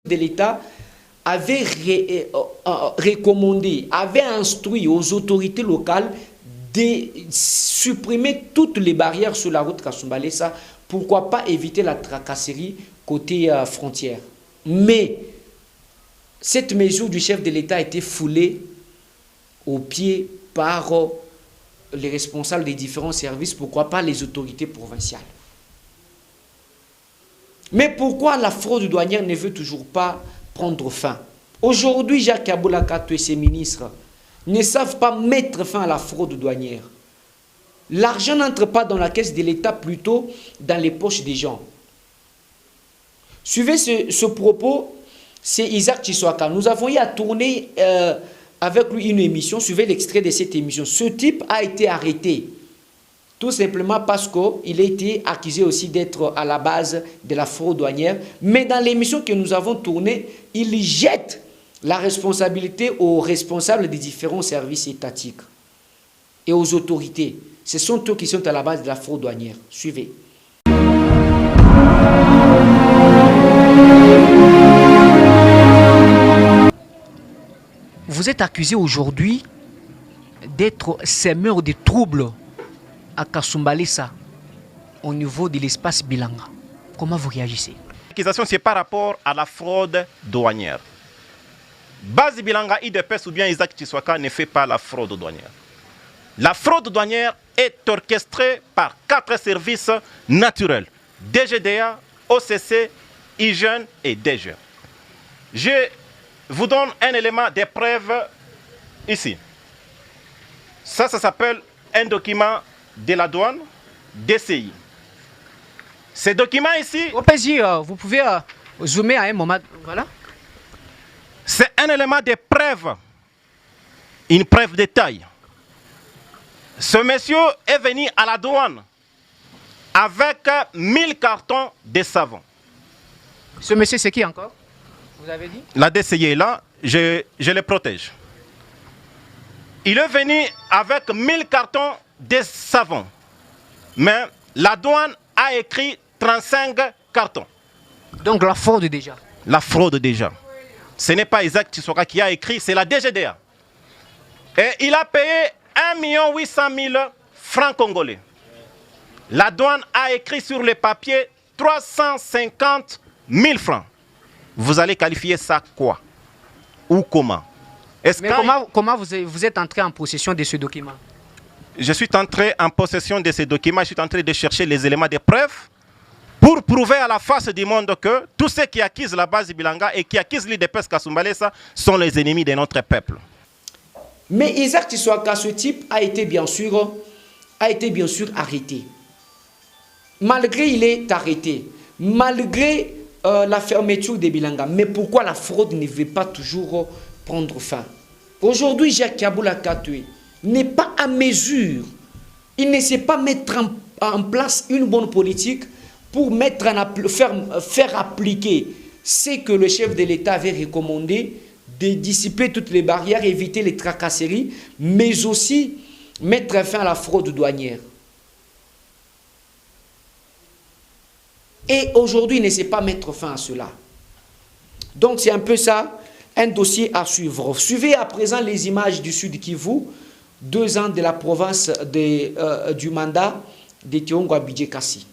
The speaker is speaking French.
de l'État avait recommandé, avait instruit aux autorités locales de supprimer toutes les barrières sur la route Kasumbalesa. Pourquoi pas éviter la tracasserie côté frontière. Mais cette mesure du chef de l'État a été foulée aux pieds par les responsables des différents services, pourquoi pas les autorités provinciales. Mais pourquoi la fraude douanière ne veut toujours pas prendre fin? Aujourd'hui, Jacques Aboulakato et ses ministres ne savent pas mettre fin à la fraude douanière. L'argent n'entre pas dans la caisse de l'État, plutôt dans les poches des gens. Suivez ce propos, c'est Isaac Tshisekedi. Nous avons eu à tourner avec lui une émission, suivez l'extrait de cette émission. Ce type a été arrêté, tout simplement parce qu'il a été accusé aussi d'être à la base de la fraude douanière. Mais dans l'émission que nous avons tournée, il jette la responsabilité aux responsables des différents services étatiques et aux autorités. Ce sont eux qui sont à la base de la fraude douanière. Suivez. Vous êtes accusé aujourd'hui d'être semeur de troubles à Kasumbalesa au niveau de l'espace Bilanga. Comment vous réagissez? L'accusation, c'est par rapport à la fraude douanière. Base Bilanga, IDPS ou bien Isaac Tshisekedi ne fait pas la fraude douanière. La fraude douanière est orchestrée par 4 services naturels. DGDA, OCC, IGEN et DG. Je vous donne un élément d'épreuve ici. Ça s'appelle un document de la douane, DCI. Ce document ici... Vous pouvez zoomer à un moment. Voilà. C'est un élément d'épreuve, une preuve de taille. Ce monsieur est venu à la douane avec 1000 cartons de savon. Ce monsieur, c'est qui encore? Vous avez dit? La DCI est là, je le protège. Il est venu avec 1000 cartons de savon. Mais la douane a écrit 35 cartons. Donc la fraude déjà. La fraude déjà. Ce n'est pas Isaac Tshisekedi qui a écrit, c'est la DGDA. Et il a payé 1 800 000 francs congolais. La douane a écrit sur le papier 350 000 francs. Vous allez qualifier ça quoi? Ou comment? Mais comment vous êtes entré en possession de ce document? Je suis entré en possession de ces documents, je suis en train de chercher les éléments de preuve pour prouver à la face du monde que tous ceux qui accusent la base Bilanga et qui accusent l'IDPS Kasumbalesa sont les ennemis de notre peuple. Mais Isaac Tshisekedi, ce type, a été bien sûr arrêté. Malgré il est arrêté, malgré la fermeture des Bilanga. Mais pourquoi la fraude ne veut pas toujours prendre fin? Aujourd'hui, Jacques Aboulakato n'est pas à mesure. Il ne sait pas mettre en place une bonne politique pour faire appliquer ce que le chef de l'État avait recommandé, de dissiper toutes les barrières, éviter les tracasseries, mais aussi mettre fin à la fraude douanière. Et aujourd'hui, il ne sait pas mettre fin à cela. Donc c'est un peu ça, un dossier à suivre. Suivez à présent les images du Sud Kivu, 2 ans de la province du mandat de Tiongo Abidje Kassi.